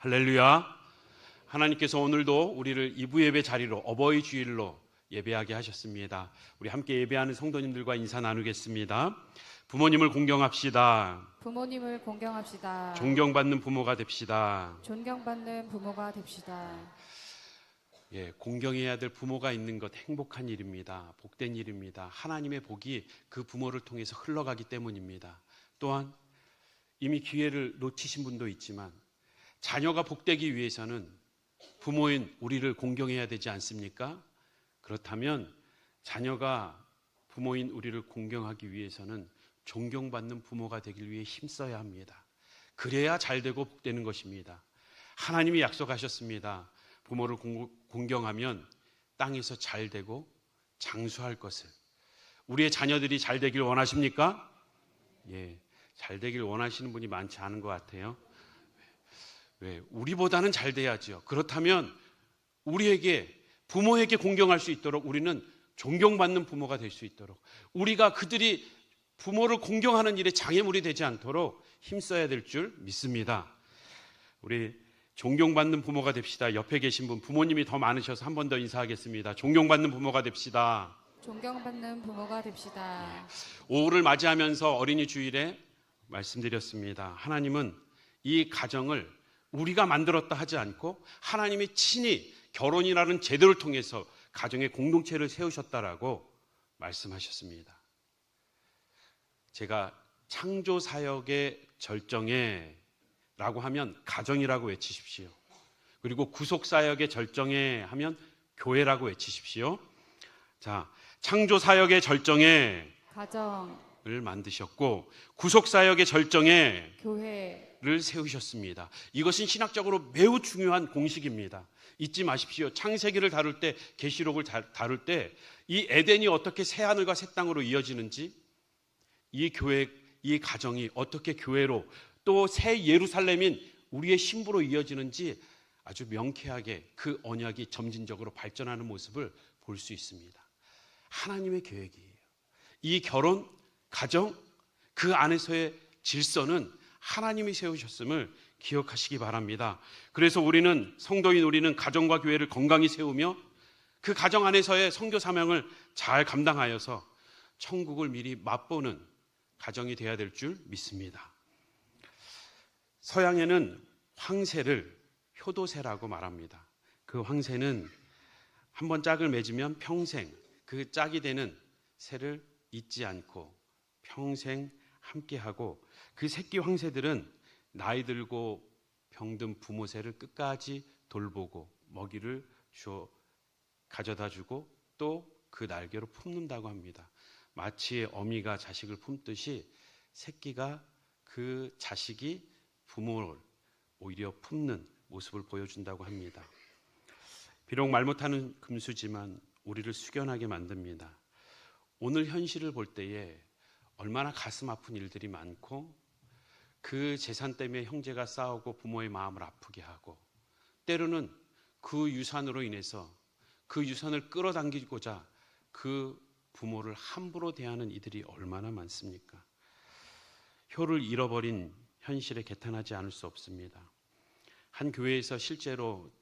할렐루야. 하나님께서 오늘도 우리를 이부 예배 자리로 어버이 주일로 예배하게 하셨습니다. 우리 함께 예배하는 성도님들과 인사 나누겠습니다. 부모님을 공경합시다. 부모님을 공경합시다. 존경받는 부모가 됩시다. 존경받는 부모가 됩시다. 공경해야 될 부모가 있는 것 행복한 일입니다. 복된 일입니다. 하나님의 복이 그 부모를 통해서 흘러가기 때문입니다. 또한 이미 기회를 놓치신 분도 있지만 자녀가 복되기 위해서는 부모인 우리를 공경해야 되지 않습니까? 그렇다면 자녀가 부모인 우리를 공경하기 위해서는 존경받는 부모가 되길 위해 힘써야 합니다. 그래야 잘되고 복되는 것입니다. 하나님이 약속하셨습니다. 부모를 공경하면 땅에서 잘되고 장수할 것을. 우리의 자녀들이 잘되길 원하십니까? 잘되길 원하시는 분이 많지 않은 것 같아요. 왜? 우리보다는 잘 돼야죠. 그렇다면 우리에게 부모에게 공경할 수 있도록 우리는 존경받는 부모가 될 수 있도록 우리가 그들이 부모를 공경하는 일에 장애물이 되지 않도록 힘써야 될 줄 믿습니다. 우리 존경받는 부모가 됩시다. 옆에 계신 분 부모님이 더 많으셔서 한 번 더 인사하겠습니다. 존경받는 부모가 됩시다. 존경받는 부모가 됩시다. 5월을 맞이하면서 어린이 주일에 말씀드렸습니다. 하나님은 이 가정을 우리가 만들었다 하지 않고 하나님이 친히 결혼이라는 제도를 통해서 가정의 공동체를 세우셨다라고 말씀하셨습니다. 제가 창조사역의 절정에 라고 하면 가정이라고 외치십시오. 그리고 구속사역의 절정에 하면 교회라고 외치십시오. 자, 창조사역의 절정에 가정을 만드셨고 구속사역의 절정에 교회를 세우셨습니다. 이것은 신학적으로 매우 중요한 공식입니다. 잊지 마십시오. 창세기를 다룰 때, 계시록을 다룰 때 이 에덴이 어떻게 새 하늘과 새 땅으로 이어지는지, 이 교회, 이 가정이 어떻게 교회로 또 새 예루살렘인 우리의 신부로 이어지는지 아주 명쾌하게 그 언약이 점진적으로 발전하는 모습을 볼 수 있습니다. 하나님의 계획이에요. 이 결혼, 가정, 그 안에서의 질서는 하나님이 세우셨음을 기억하시기 바랍니다. 그래서 성도인 우리는 가정과 교회를 건강히 세우며 그 가정 안에서의 선교 사명을 잘 감당하여서 천국을 미리 맛보는 가정이 되어야 될 줄 믿습니다. 서양에는 황새를 효도새라고 말합니다. 그 황새는 한번 짝을 맺으면 평생 그 짝이 되는 새를 잊지 않고 평생 함께하고 그 새끼 황새들은 나이 들고 병든 부모 새를 끝까지 돌보고 먹이를 가져다 주고 또 그 날개로 품는다고 합니다. 마치 어미가 자식을 품듯이 새끼가 그 자식이 부모를 오히려 품는 모습을 보여준다고 합니다. 비록 말 못하는 금수지만 우리를 숙연하게 만듭니다. 오늘 현실을 볼 때에 얼마나 가슴 아픈 일들이 많고 그 재산 때문에 형제가 싸우고 부모의 마음을 아프게 하고 때로는 그 유산으로 인해서 그 유산을 끌어당기고자 그 부모를 함부로 대하는 이들이 얼마나 많습니까? 효를 잃어버린 현실에 개탄하지 않을 수 없습니다. 한 교회에서 실제로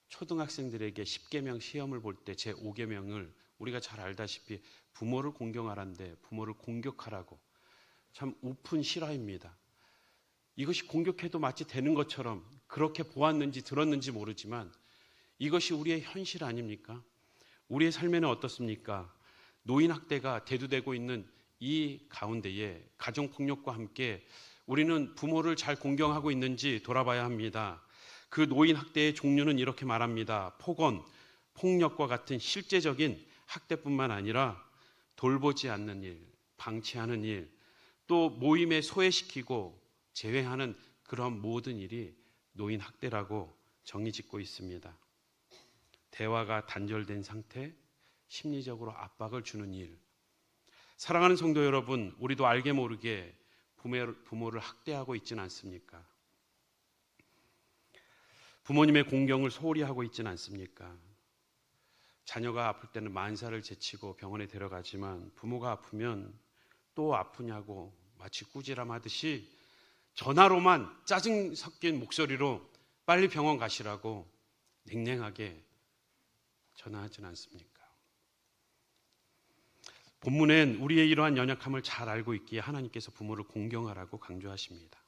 초등학생들에게 10계명 시험을 볼 때 제5계명을 우리가 잘 알다시피 부모를 공경하라는데 부모를 공격하라고, 참 우픈 실화입니다. 이것이 공격해도 마치 되는 것처럼 그렇게 보았는지 들었는지 모르지만 이것이 우리의 현실 아닙니까? 우리의 삶에는 어떻습니까? 노인학대가 대두되고 있는 이 가운데에 가정폭력과 함께 우리는 부모를 잘 공경하고 있는지 돌아봐야 합니다. 그 노인학대의 종류는 이렇게 말합니다. 폭언, 폭력과 같은 실제적인 학대뿐만 아니라 돌보지 않는 일, 방치하는 일, 또 모임에 소외시키고 제외하는 그런 모든 일이 노인학대라고 정의짓고 있습니다. 대화가 단절된 상태, 심리적으로 압박을 주는 일. 사랑하는 성도 여러분, 우리도 알게 모르게 부모를 학대하고 있지는 않습니까? 부모님의 공경을 소홀히 하고 있지는 않습니까? 자녀가 아플 때는 만사를 제치고 병원에 데려가지만 부모가 아프면 또 아프냐고 마치 꾸지람하듯이 전화로만 짜증 섞인 목소리로 빨리 병원 가시라고 냉랭하게 전화하진 않습니까? 본문엔 우리의 이러한 연약함을 잘 알고 있기에 하나님께서 부모를 공경하라고 강조하십니다.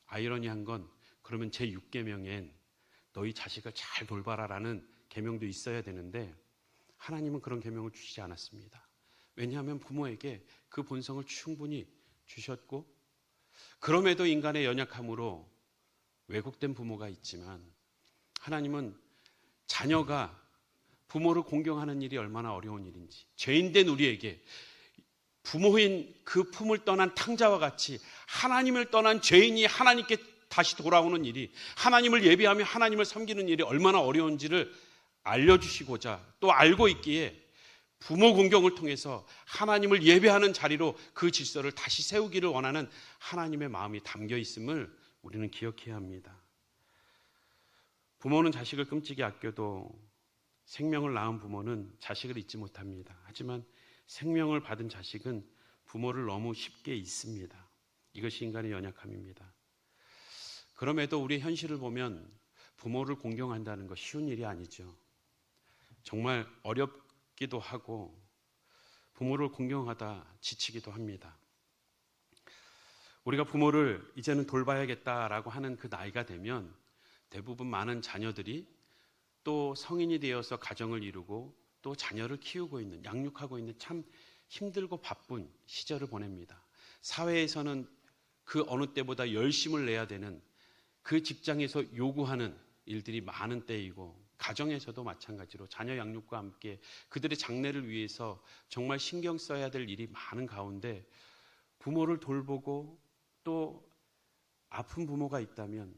아이러니한 건 그러면 제6계명엔 너희 자식을 잘 돌봐라라는 계명도 있어야 되는데 하나님은 그런 계명을 주시지 않았습니다. 왜냐하면 부모에게 그 본성을 충분히 주셨고 그럼에도 인간의 연약함으로 왜곡된 부모가 있지만 하나님은 자녀가 부모를 공경하는 일이 얼마나 어려운 일인지 죄인된 우리에게 부모인 그 품을 떠난 탕자와 같이 하나님을 떠난 죄인이 하나님께 다시 돌아오는 일이 하나님을 예배하며 하나님을 섬기는 일이 얼마나 어려운지를 알려주시고자 또 알고 있기에 부모 공경을 통해서 하나님을 예배하는 자리로 그 질서를 다시 세우기를 원하는 하나님의 마음이 담겨 있음을 우리는 기억해야 합니다. 부모는 자식을 끔찍이 아껴도 생명을 낳은 부모는 자식을 잊지 못합니다. 하지만 생명을 받은 자식은 부모를 너무 쉽게 잊습니다. 이것이 인간의 연약함입니다. 그럼에도 우리의 현실을 보면 부모를 공경한다는 거 쉬운 일이 아니죠. 정말 어렵기도 하고 부모를 공경하다 지치기도 합니다. 우리가 부모를 이제는 돌봐야겠다라고 하는 그 나이가 되면 대부분 많은 자녀들이 또 성인이 되어서 가정을 이루고 또 자녀를 키우고 있는, 양육하고 있는 참 힘들고 바쁜 시절을 보냅니다. 사회에서는 그 어느 때보다 열심을 내야 되는 그 직장에서 요구하는 일들이 많은 때이고 가정에서도 마찬가지로 자녀 양육과 함께 그들의 장래를 위해서 정말 신경 써야 될 일이 많은 가운데 부모를 돌보고 또 아픈 부모가 있다면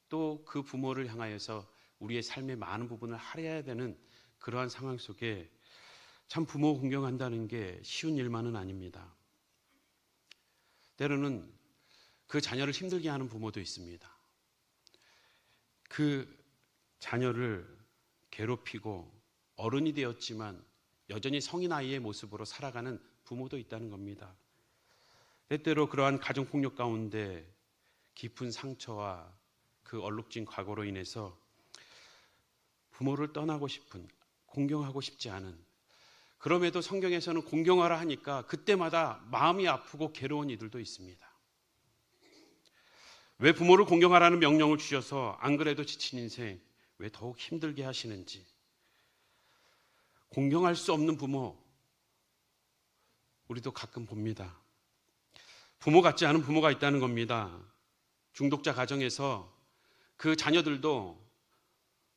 또 그 부모를 향하여서 우리의 삶의 많은 부분을 할애해야 되는 그러한 상황 속에 참 부모 공경한다는 게 쉬운 일만은 아닙니다. 때로는 그 자녀를 힘들게 하는 부모도 있습니다. 그 자녀를 괴롭히고 어른이 되었지만 여전히 성인 아이의 모습으로 살아가는 부모도 있다는 겁니다. 때때로 그러한 가정폭력 가운데 깊은 상처와 그 얼룩진 과거로 인해서 부모를 떠나고 싶은, 공경하고 싶지 않은, 그럼에도 성경에서는 공경하라 하니까 그때마다 마음이 아프고 괴로운 이들도 있습니다. 왜 부모를 공경하라는 명령을 주셔서 안 그래도 지친 인생 왜 더욱 힘들게 하시는지, 공경할 수 없는 부모 우리도 가끔 봅니다. 부모 같지 않은 부모가 있다는 겁니다. 중독자 가정에서 그 자녀들도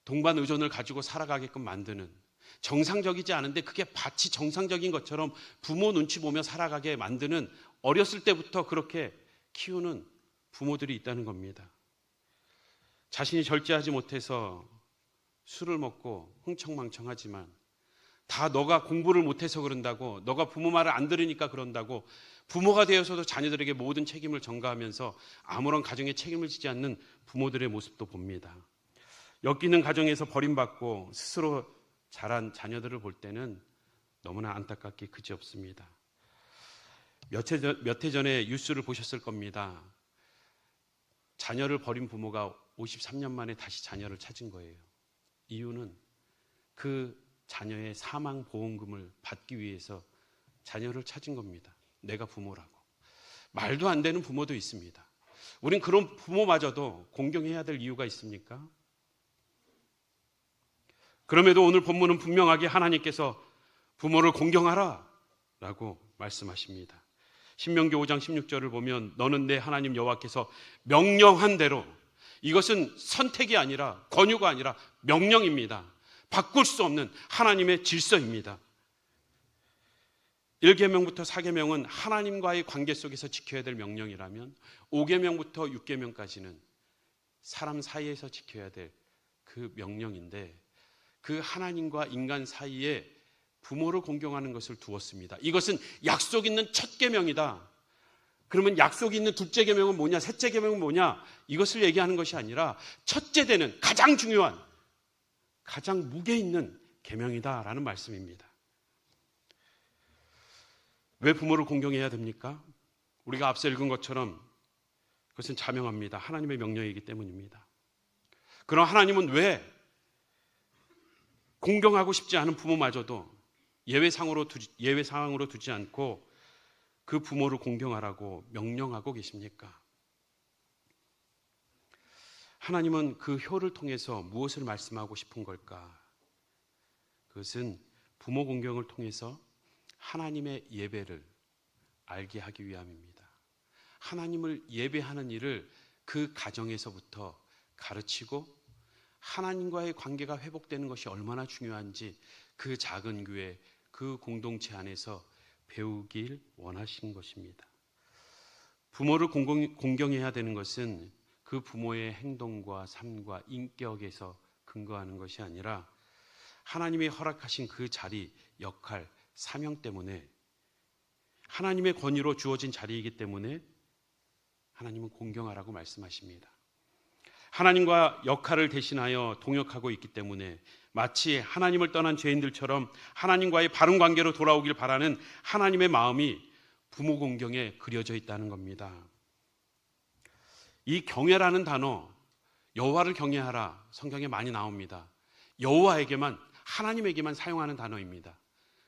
동반 의존을 가지고 살아가게끔 만드는, 정상적이지 않은데 그게 마치 정상적인 것처럼 부모 눈치 보며 살아가게 만드는, 어렸을 때부터 그렇게 키우는 부모들이 있다는 겁니다. 자신이 절제하지 못해서 술을 먹고 흥청망청하지만 다 너가 공부를 못해서 그런다고, 너가 부모 말을 안 들으니까 그런다고 부모가 되어서도 자녀들에게 모든 책임을 전가하면서 아무런 가정에 책임을 지지 않는 부모들의 모습도 봅니다. 엮이는 가정에서 버림받고 스스로 자란 자녀들을 볼 때는 너무나 안타깝기 그지없습니다. 몇 해 전에 뉴스를 보셨을 겁니다. 자녀를 버린 부모가 53년 만에 다시 자녀를 찾은 거예요. 이유는 그 자녀의 사망보험금을 받기 위해서 자녀를 찾은 겁니다. 내가 부모라고. 말도 안 되는 부모도 있습니다. 우린 그런 부모마저도 공경해야 될 이유가 있습니까? 그럼에도 오늘 본문은 분명하게 하나님께서 부모를 공경하라 라고 말씀하십니다. 신명기 5장 16절을 보면 너는 내 하나님 여호와께서 명령한 대로, 이것은 선택이 아니라 권유가 아니라 명령입니다. 바꿀 수 없는 하나님의 질서입니다. 1계명부터 4계명은 하나님과의 관계 속에서 지켜야 될 명령이라면 5계명부터 6계명까지는 사람 사이에서 지켜야 될 그 명령인데 그 하나님과 인간 사이에 부모를 공경하는 것을 두었습니다. 이것은 약속 있는 첫 계명이다. 그러면 약속이 있는 둘째 계명은 뭐냐, 셋째 계명은 뭐냐, 이것을 얘기하는 것이 아니라 첫째 되는 가장 중요한, 가장 무게 있는 계명이다라는 말씀입니다. 왜 부모를 공경해야 됩니까? 우리가 앞서 읽은 것처럼 그것은 자명합니다. 하나님의 명령이기 때문입니다. 그럼 하나님은 왜 공경하고 싶지 않은 부모마저도 예외 상황으로 두지 않고 그 부모를 공경하라고 명령하고 계십니까? 하나님은 그 효를 통해서 무엇을 말씀하고 싶은 걸까? 그것은 부모 공경을 통해서 하나님의 예배를 알게 하기 위함입니다. 하나님을 예배하는 일을 그 가정에서부터 가르치고 하나님과의 관계가 회복되는 것이 얼마나 중요한지 그 작은 교회, 그 공동체 안에서 배우길 원하신 것입니다. 부모를 공경해야 되는 것은 그 부모의 행동과 삶과 인격에서 근거하는 것이 아니라 하나님이 허락하신 그 자리, 역할, 사명 때문에 하나님의 권위로 주어진 자리이기 때문에 하나님은 공경하라고 말씀하십니다. 하나님과 역할을 대신하여 동역하고 있기 때문에 마치 하나님을 떠난 죄인들처럼 하나님과의 바른 관계로 돌아오길 바라는 하나님의 마음이 부모 공경에 그려져 있다는 겁니다. 이 경외라는 단어, 여호와를 경외하라, 성경에 많이 나옵니다. 여호와에게만, 하나님에게만 사용하는 단어입니다.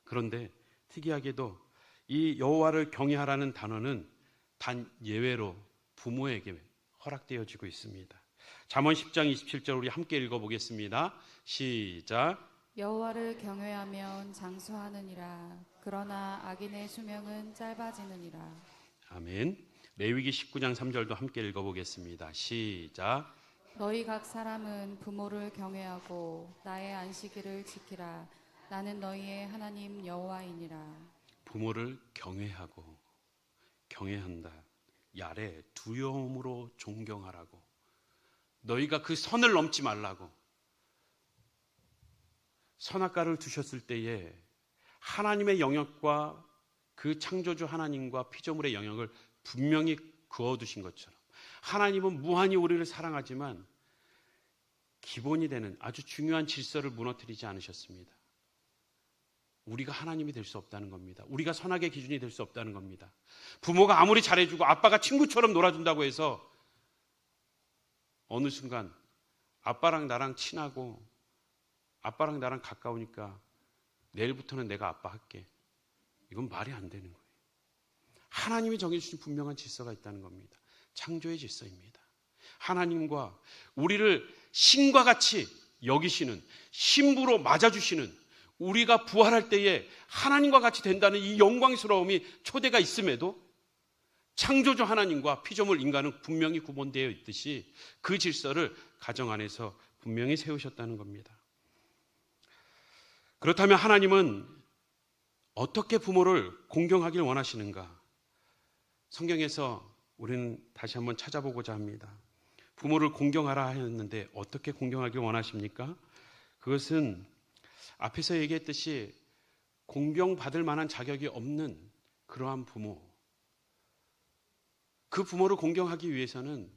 그런데 특이하게도 이 여호와를 경외하라는 단어는 단 예외로 부모에게 허락되어지고 있습니다. 잠언 10장 27절 우리 함께 읽어보겠습니다. 시작. 여호와를 경외하면 장수하느니라. 그러나 악인의 수명은 짧아지느니라. 아멘. 레위기 19장 3절도 함께 읽어보겠습니다. 시작. 너희 각 사람은 부모를 경외하고 나의 안식일을 지키라. 나는 너희의 하나님 여호와이니라. 부모를 경외하고 경외한다. 야래 두려움으로 존경하라고. 너희가 그 선을 넘지 말라고. 선악과를 두셨을 때에 하나님의 영역과 그 창조주 하나님과 피조물의 영역을 분명히 그어두신 것처럼 하나님은 무한히 우리를 사랑하지만 기본이 되는 아주 중요한 질서를 무너뜨리지 않으셨습니다. 우리가 하나님이 될 수 없다는 겁니다. 우리가 선악의 기준이 될 수 없다는 겁니다. 부모가 아무리 잘해주고 아빠가 친구처럼 놀아준다고 해서 어느 순간 아빠랑 나랑 친하고 아빠랑 나랑 가까우니까 내일부터는 내가 아빠 할게. 이건 말이 안 되는 거예요. 하나님이 정해주신 분명한 질서가 있다는 겁니다. 창조의 질서입니다. 하나님과 우리를 신과 같이 여기시는, 신부로 맞아주시는, 우리가 부활할 때에 하나님과 같이 된다는 이 영광스러움이 초대가 있음에도 창조주 하나님과 피조물 인간은 분명히 구분되어 있듯이 그 질서를 가정 안에서 분명히 세우셨다는 겁니다. 그렇다면 하나님은 어떻게 부모를 공경하길 원하시는가? 성경에서 우리는 다시 한번 찾아보고자 합니다. 부모를 공경하라 하였는데 어떻게 공경하길 원하십니까? 그것은 앞에서 얘기했듯이 공경받을 만한 자격이 없는 그러한 부모, 그 부모를 공경하기 위해서는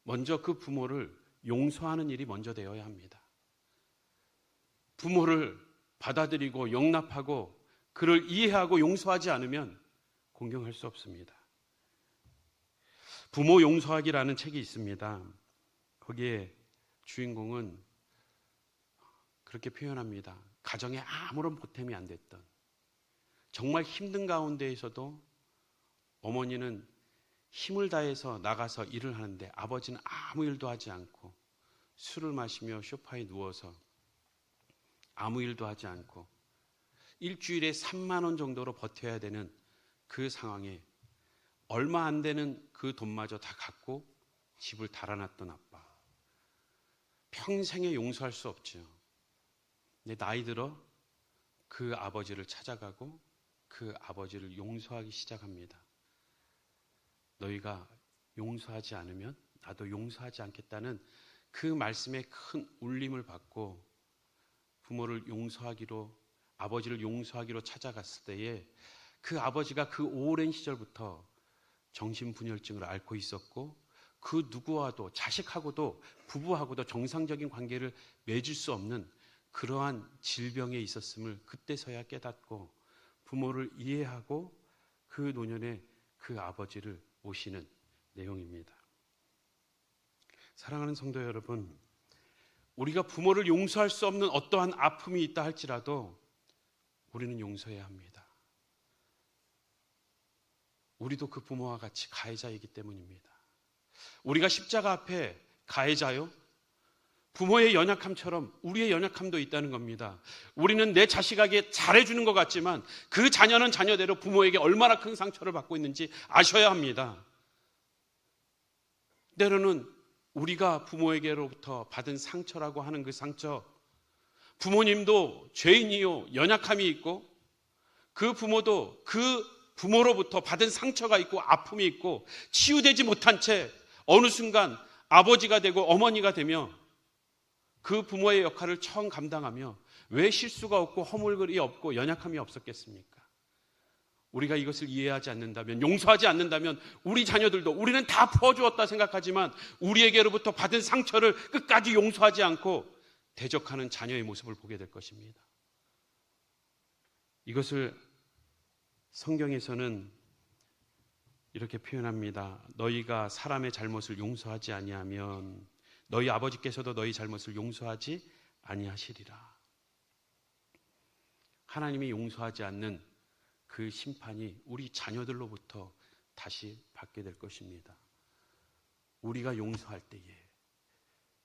먼저 그 부모를 용서하는 일이 먼저 되어야 합니다. 부모를 받아들이고 용납하고 그를 이해하고 용서하지 않으면 공경할 수 없습니다. 부모 용서하기라는 책이 있습니다. 거기에 주인공은 그렇게 표현합니다. 가정에 아무런 보탬이 안 됐던, 정말 힘든 가운데에서도 어머니는 힘을 다해서 나가서 일을 하는데 아버지는 아무 일도 하지 않고 술을 마시며 소파에 누워서 아무 일도 하지 않고 일주일에 3만 원 정도로 버텨야 되는 그 상황에 얼마 안 되는 그 돈마저 다 갖고 집을 달아났던 아빠. 평생에 용서할 수 없죠. 근데 나이 들어 그 아버지를 찾아가고 그 아버지를 용서하기 시작합니다. 너희가 용서하지 않으면 나도 용서하지 않겠다는 그 말씀에 큰 울림을 받고 부모를 용서하기로, 아버지를 용서하기로 찾아갔을 때에 그 아버지가 그 오랜 시절부터 정신분열증을 앓고 있었고 그 누구와도, 자식하고도 부부하고도 정상적인 관계를 맺을 수 없는 그러한 질병에 있었음을 그때서야 깨닫고 부모를 이해하고 그 노년에 그 아버지를 모시는 내용입니다. 사랑하는 성도 여러분, 우리가 부모를 용서할 수 없는 어떠한 아픔이 있다 할지라도 우리는 용서해야 합니다. 우리도 그 부모와 같이 가해자이기 때문입니다. 우리가 십자가 앞에 가해자요? 부모의 연약함처럼 우리의 연약함도 있다는 겁니다. 우리는 내 자식에게 잘해주는 것 같지만 그 자녀는 자녀대로 부모에게 얼마나 큰 상처를 받고 있는지 아셔야 합니다. 때로는 우리가 부모에게로부터 받은 상처라고 하는 그 상처, 부모님도 죄인이요, 연약함이 있고 그 부모도 그 부모로부터 받은 상처가 있고 아픔이 있고 치유되지 못한 채 어느 순간 아버지가 되고 어머니가 되며 그 부모의 역할을 처음 감당하며 왜 실수가 없고 허물이 없고 연약함이 없었겠습니까? 우리가 이것을 이해하지 않는다면, 용서하지 않는다면 우리 자녀들도 우리는 다 풀어주었다 생각하지만 우리에게로부터 받은 상처를 끝까지 용서하지 않고 대적하는 자녀의 모습을 보게 될 것입니다. 이것을 성경에서는 이렇게 표현합니다. 너희가 사람의 잘못을 용서하지 아니하면 너희 아버지께서도 너희 잘못을 용서하지 아니하시리라. 하나님이 용서하지 않는 그 심판이 우리 자녀들로부터 다시 받게 될 것입니다. 우리가 용서할 때에,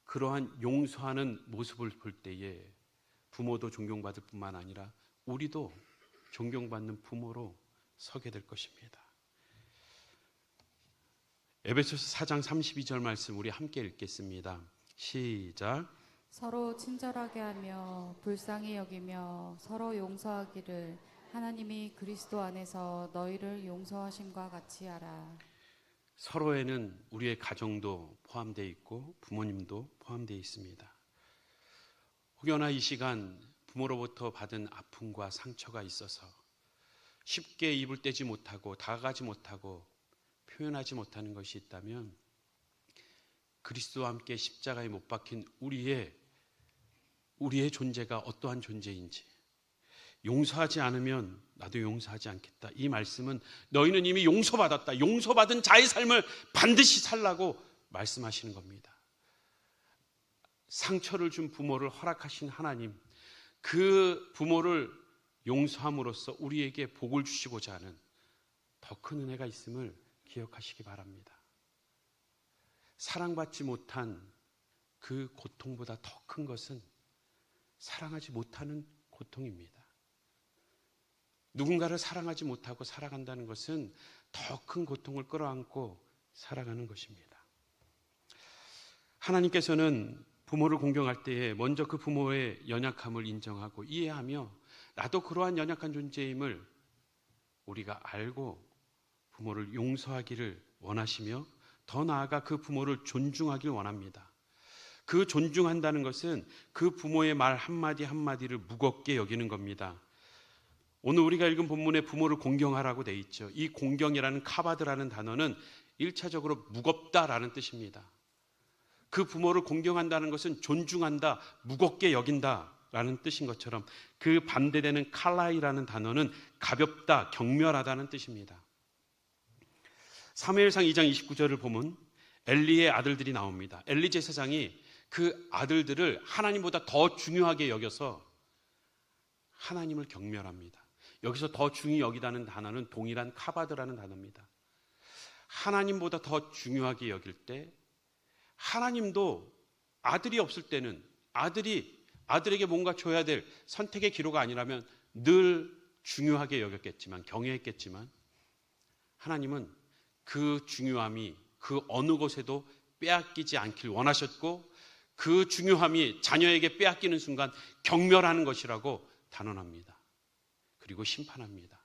그러한 용서하는 모습을 볼 때에 부모도 존경받을 뿐만 아니라 우리도 존경받는 부모로 서게 될 것입니다. 에베소서 4장 32절 말씀 우리 함께 읽겠습니다. 시작. 서로 친절하게 하며 불쌍히 여기며 서로 용서하기를 하나님이 그리스도 안에서 너희를 용서하심과 같이 하라. 서로에는 우리의 가정도 포함되어 있고 부모님도 포함되어 있습니다. 혹여나 이 시간 부모로부터 받은 아픔과 상처가 있어서 쉽게 입을 떼지 못하고 다가가지 못하고 표현하지 못하는 것이 있다면 그리스도와 함께 십자가에 못 박힌 우리의 존재가 어떠한 존재인지, 용서하지 않으면 나도 용서하지 않겠다, 이 말씀은 너희는 이미 용서받았다, 용서받은 자의 삶을 반드시 살라고 말씀하시는 겁니다. 상처를 준 부모를 허락하신 하나님, 그 부모를 용서함으로써 우리에게 복을 주시고자 하는 더 큰 은혜가 있음을 기억하시기 바랍니다. 사랑받지 못한 그 고통보다 더 큰 것은 사랑하지 못하는 고통입니다. 누군가를 사랑하지 못하고 살아간다는 것은 더 큰 고통을 끌어안고 살아가는 것입니다. 하나님께서는 부모를 공경할 때에 먼저 그 부모의 연약함을 인정하고 이해하며 나도 그러한 연약한 존재임을 우리가 알고 부모를 용서하기를 원하시며 더 나아가 그 부모를 존중하길 원합니다. 그 존중한다는 것은 그 부모의 말 한마디 한마디를 무겁게 여기는 겁니다. 오늘 우리가 읽은 본문에 부모를 공경하라고 돼 있죠. 이 공경이라는 카바드라는 단어는 1차적으로 무겁다라는 뜻입니다. 그 부모를 공경한다는 것은 존중한다, 무겁게 여긴다라는 뜻인 것처럼 그 반대되는 칼라이라는 단어는 가볍다, 경멸하다는 뜻입니다. 사무엘상 2장 29절을 보면 엘리의 아들들이 나옵니다. 엘리 제사장이 그 아들들을 하나님보다 더 중요하게 여겨서 하나님을 경멸합니다. 여기서 더 중히 여기다는 단어는 동일한 카바드라는 단어입니다. 하나님보다 더 중요하게 여길 때 하나님도 아들이 없을 때는 아들에게 뭔가 줘야 될 선택의 기로가 아니라면 늘 중요하게 여겼겠지만, 경외했겠지만 하나님은 그 중요함이 그 어느 곳에도 빼앗기지 않길 원하셨고 그 중요함이 자녀에게 빼앗기는 순간 경멸하는 것이라고 단언합니다. 그리고 심판합니다.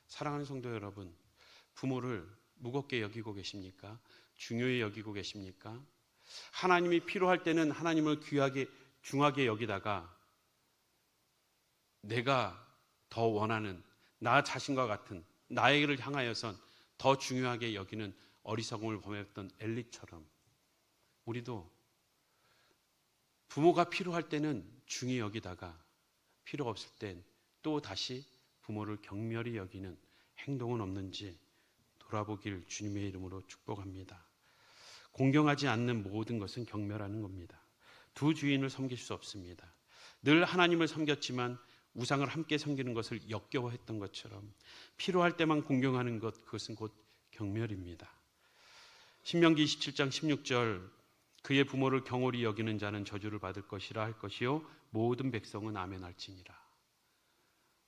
사랑하는 성도 여러분, 부모를 무겁게 여기고 계십니까? 중요히 여기고 계십니까? 하나님이 필요할 때는 하나님을 귀하게 중하게 여기다가 내가 더 원하는 나 자신과 같은 나에게를 향하여선 더 중요하게 여기는 어리석음을 범했던 엘리처럼 우리도 부모가 필요할 때는 중히 여기다가 필요 없을 땐 또 다시 부모를 경멸히 여기는 행동은 없는지 돌아보길 주님의 이름으로 축복합니다. 공경하지 않는 모든 것은 경멸하는 겁니다. 두 주인을 섬길 수 없습니다. 늘 하나님을 섬겼지만 우상을 함께 섬기는 것을 역겨워했던 것처럼 필요할 때만 공경하는 것, 그것은 곧 경멸입니다. 신명기 27장 16절, 그의 부모를 경홀히 여기는 자는 저주를 받을 것이라 할 것이요 모든 백성은 아멘할지니라.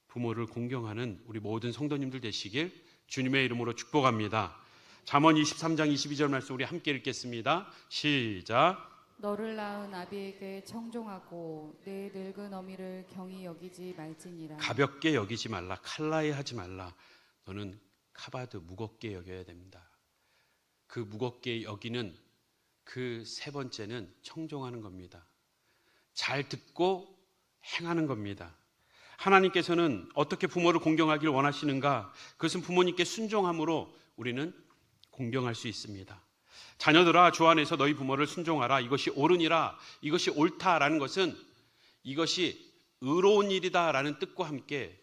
부모를 공경하는 우리 모든 성도님들 되시길 주님의 이름으로 축복합니다. 잠언 23장 22절 말씀 우리 함께 읽겠습니다. 시작. 너를 낳은 아비에게 청종하고 내 늙은 어미를 경히 여기지 말지니라. 가볍게 여기지 말라, 칼라에 하지 말라. 너는 카바드, 무겁게 여겨야 됩니다. 그 무겁게 여기는 그 세 번째는 청종하는 겁니다. 잘 듣고 행하는 겁니다. 하나님께서는 어떻게 부모를 공경하길 원하시는가? 그것은 부모님께 순종함으로 우리는 공경할 수 있습니다. 자녀들아, 주 안에서 너희 부모를 순종하라. 이것이 옳으니라. 이것이 옳다라는 것은 이것이 의로운 일이다라는 뜻과 함께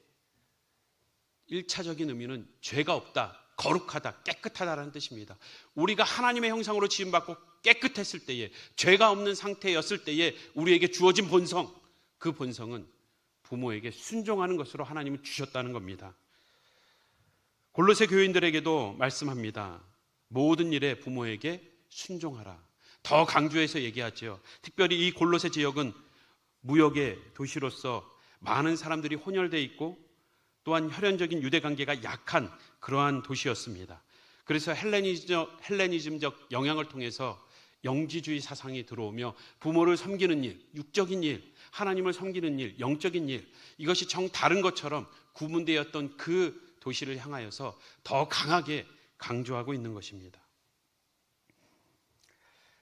1차적인 의미는 죄가 없다, 거룩하다, 깨끗하다라는 뜻입니다. 우리가 하나님의 형상으로 지음받고 깨끗했을 때에, 죄가 없는 상태였을 때에 우리에게 주어진 본성, 그 본성은 부모에게 순종하는 것으로 하나님은 주셨다는 겁니다. 골로새 교인들에게도 말씀합니다. 모든 일에 부모에게 순종하라. 더 강조해서 얘기하죠. 특별히 이 골로새 지역은 무역의 도시로서 많은 사람들이 혼혈되어 있고 또한 혈연적인 유대 관계가 약한 그러한 도시였습니다. 그래서 헬레니즘적 영향을 통해서 영지주의 사상이 들어오며 부모를 섬기는 일, 육적인 일, 하나님을 섬기는 일, 영적인 일, 이것이 정 다른 것처럼 구분되었던 그 도시를 향하여서 더 강하게 강조하고 있는 것입니다.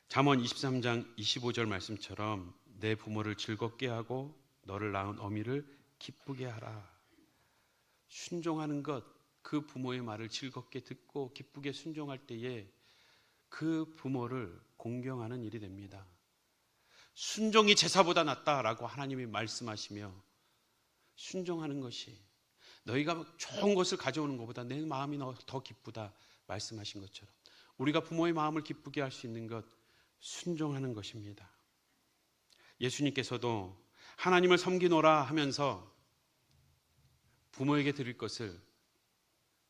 잠언 23장 25절 말씀처럼 내 부모를 즐겁게 하고 너를 낳은 어미를 기쁘게 하라. 순종하는 것, 그 부모의 말을 즐겁게 듣고 기쁘게 순종할 때에 그 부모를 공경하는 일이 됩니다. 순종이 제사보다 낫다라고 하나님이 말씀하시며 순종하는 것이 너희가 좋은 것을 가져오는 것보다 내 마음이 더 기쁘다 말씀하신 것처럼 우리가 부모의 마음을 기쁘게 할 수 있는 것, 순종하는 것입니다. 예수님께서도 하나님을 섬기노라 하면서 부모에게 드릴 것을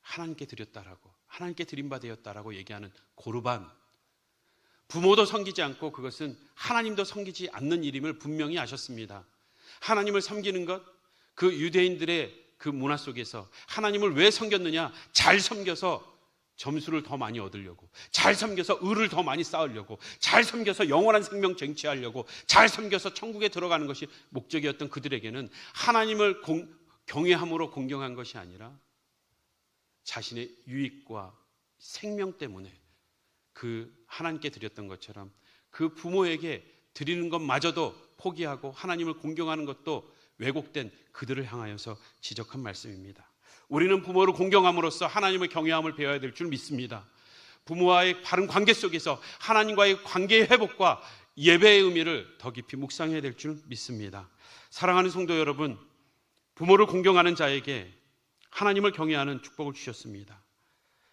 하나님께 드렸다라고, 하나님께 드린 바 되었다라고 얘기하는 고르반, 부모도 섬기지 않고 그것은 하나님도 섬기지 않는 일임을 분명히 아셨습니다. 하나님을 섬기는 것, 그 유대인들의 그 문화 속에서 하나님을 왜 섬겼느냐? 잘 섬겨서 점수를 더 많이 얻으려고, 잘 섬겨서 의를 더 많이 쌓으려고, 잘 섬겨서 영원한 생명 쟁취하려고, 잘 섬겨서 천국에 들어가는 것이 목적이었던 그들에게는 하나님을 경외함으로 공경한 것이 아니라 자신의 유익과 생명 때문에 그 하나님께 드렸던 것처럼 그 부모에게 드리는 것마저도 포기하고 하나님을 공경하는 것도 왜곡된 그들을 향하여서 지적한 말씀입니다. 우리는 부모를 공경함으로써 하나님을 경외함을 배워야 될 줄 믿습니다. 부모와의 바른 관계 속에서 하나님과의 관계의 회복과 예배의 의미를 더 깊이 묵상해야 될 줄 믿습니다. 사랑하는 성도 여러분, 부모를 공경하는 자에게 하나님을 경외하는 축복을 주셨습니다.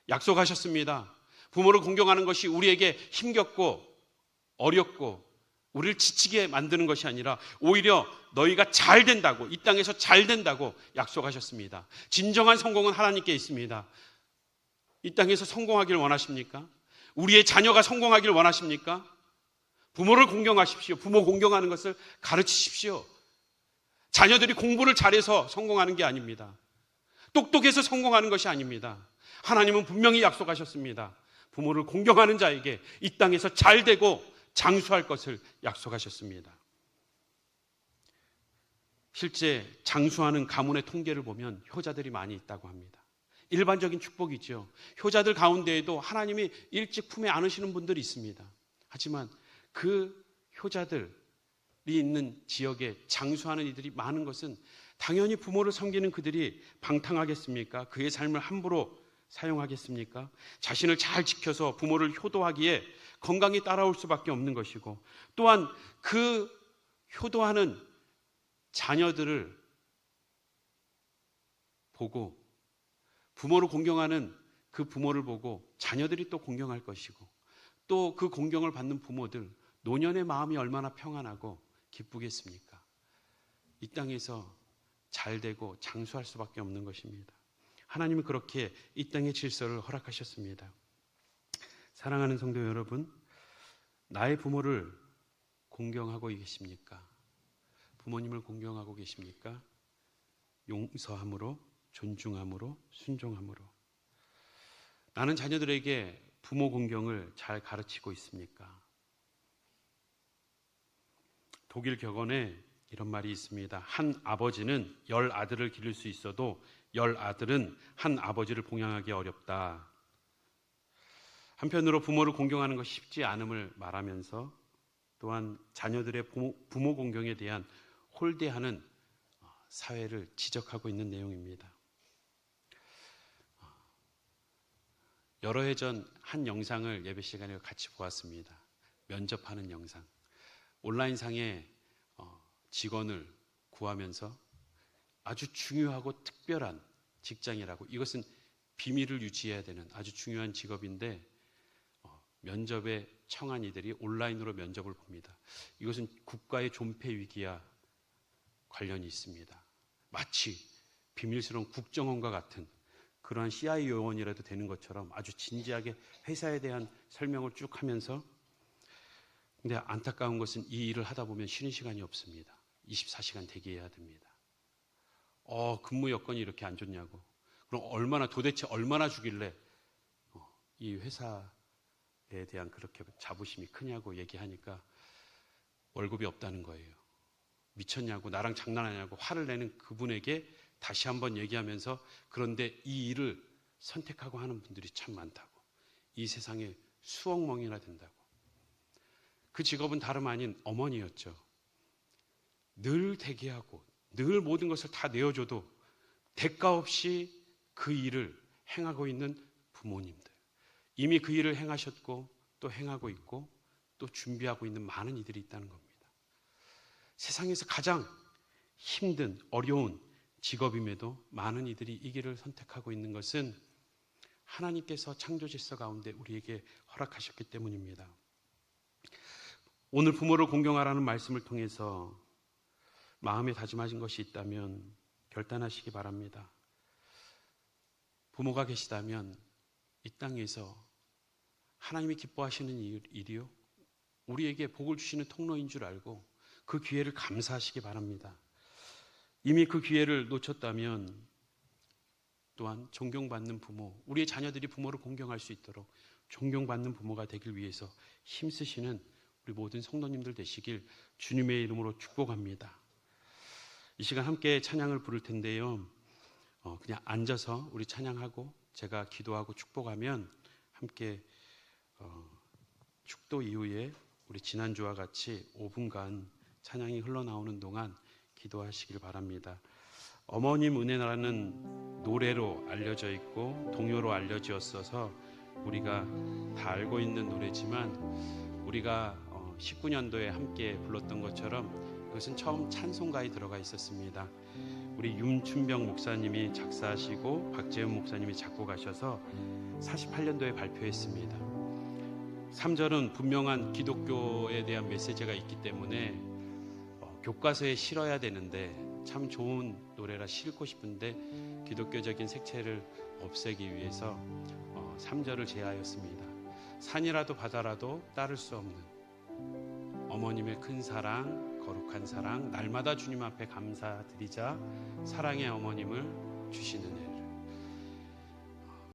약속하셨습니다. 부모를 공경하는 것이 우리에게 힘겹고 어렵고 우리를 지치게 만드는 것이 아니라 오히려 너희가 잘 된다고, 이 땅에서 잘 된다고 약속하셨습니다. 진정한 성공은 하나님께 있습니다. 이 땅에서 성공하길 원하십니까? 우리의 자녀가 성공하길 원하십니까? 부모를 공경하십시오. 부모 공경하는 것을 가르치십시오. 자녀들이 공부를 잘해서 성공하는 게 아닙니다. 똑똑해서 성공하는 것이 아닙니다. 하나님은 분명히 약속하셨습니다. 부모를 공경하는 자에게 이 땅에서 잘 되고 장수할 것을 약속하셨습니다. 실제 장수하는 가문의 통계를 보면 효자들이 많이 있다고 합니다. 일반적인 축복이죠. 효자들 가운데에도 하나님이 일찍 품에 안으시는 분들이 있습니다. 하지만 그 효자들이 있는 지역에 장수하는 이들이 많은 것은 당연히 부모를 섬기는 그들이 방탕하겠습니까? 그의 삶을 함부로 사용하겠습니까? 자신을 잘 지켜서 부모를 효도하기에 건강히 따라올 수밖에 없는 것이고, 또한 그 효도하는 자녀들을 보고, 부모를 공경하는 그 부모를 보고 자녀들이 또 공경할 것이고, 또 그 공경을 받는 부모들, 노년의 마음이 얼마나 평안하고 기쁘겠습니까? 이 땅에서 잘 되고 장수할 수밖에 없는 것입니다. 하나님은 그렇게 이 땅의 질서를 허락하셨습니다. 사랑하는 성도 여러분, 나의 부모를 공경하고 계십니까? 부모님을 공경하고 계십니까? 용서함으로, 존중함으로, 순종함으로. 나는 자녀들에게 부모 공경을 잘 가르치고 있습니까? 독일 격언에 이런 말이 있습니다. 한 아버지는 10 아들을 기를 수 있어도 10 아들은 한 아버지를 봉양하기 어렵다. 한편으로 부모를 공경하는 것이 쉽지 않음을 말하면서 또한 자녀들의 부모 공경에 대한 홀대하는 사회를 지적하고 있는 내용입니다. 여러 해 전 한 영상을 예배 시간에 같이 보았습니다. 면접하는 영상. 온라인상에 직원을 구하면서 아주 중요하고 특별한 직장이라고, 이것은 비밀을 유지해야 되는 아주 중요한 직업인데 면접에 청한 이들이 온라인으로 면접을 봅니다. 이것은 국가의 존폐 위기와 관련이 있습니다. 마치 비밀스러운 국정원과 같은 그러한 CIA 요원이라도 되는 것처럼 아주 진지하게 회사에 대한 설명을 쭉 하면서, 근데 안타까운 것은 이 일을 하다 보면 쉬는 시간이 없습니다. 24시간 대기해야 됩니다. 근무 여건이 이렇게 안 좋냐고. 그럼 도대체 얼마나 주길래 이 회사에 대한 그렇게 자부심이 크냐고 얘기하니까 월급이 없다는 거예요. 미쳤냐고, 나랑 장난하냐고 화를 내는 그분에게 다시 한번 얘기하면서, 그런데 이 일을 선택하고 하는 분들이 참 많다고. 이 세상에 수억 명이나 된다고. 그 직업은 다름 아닌 어머니였죠. 늘 대기하고 늘 모든 것을 다 내어줘도 대가 없이 그 일을 행하고 있는 부모님들. 이미 그 일을 행하셨고 또 행하고 있고 또 준비하고 있는 많은 이들이 있다는 겁니다. 세상에서 가장 힘든 어려운 직업임에도 많은 이들이 이 길을 선택하고 있는 것은 하나님께서 창조 질서 가운데 우리에게 허락하셨기 때문입니다. 오늘 부모를 공경하라는 말씀을 통해서 마음에 다짐하신 것이 있다면 결단하시기 바랍니다. 부모가 계시다면 이 땅에서 하나님이 기뻐하시는 일이요, 우리에게 복을 주시는 통로인 줄 알고 그 기회를 감사하시기 바랍니다. 이미 그 기회를 놓쳤다면 또한 존경받는 부모, 우리의 자녀들이 부모를 공경할 수 있도록 존경받는 부모가 되길 위해서 힘쓰시는 우리 모든 성도님들 되시길 주님의 이름으로 축복합니다. 이 시간 함께 찬양을 부를 텐데요, 그냥 앉아서 우리 찬양하고 제가 기도하고 축복하면 함께 축도 이후에 우리 지난주와 같이 5분간 찬양이 흘러나오는 동안 기도하시길 바랍니다. 어머님 은혜라는 노래로 알려져 있고 동요로 알려지었어서 우리가 다 알고 있는 노래지만, 우리가 19년도에 함께 불렀던 것처럼 그것은 처음 찬송가에 들어가 있었습니다. 우리 윤춘병 목사님이 작사하시고 박재훈 목사님이 작곡하셔서 48년도에 발표했습니다. 3절은 분명한 기독교에 대한 메시지가 있기 때문에 교과서에 실어야 되는데, 참 좋은 노래라 싣고 싶은데 기독교적인 색채를 없애기 위해서 3절을 제하였습니다. 산이라도 바다라도 따를 수 없는 어머님의 큰 사랑, 거룩한 사랑, 날마다 주님 앞에 감사드리자. 사랑의 어머님을 주신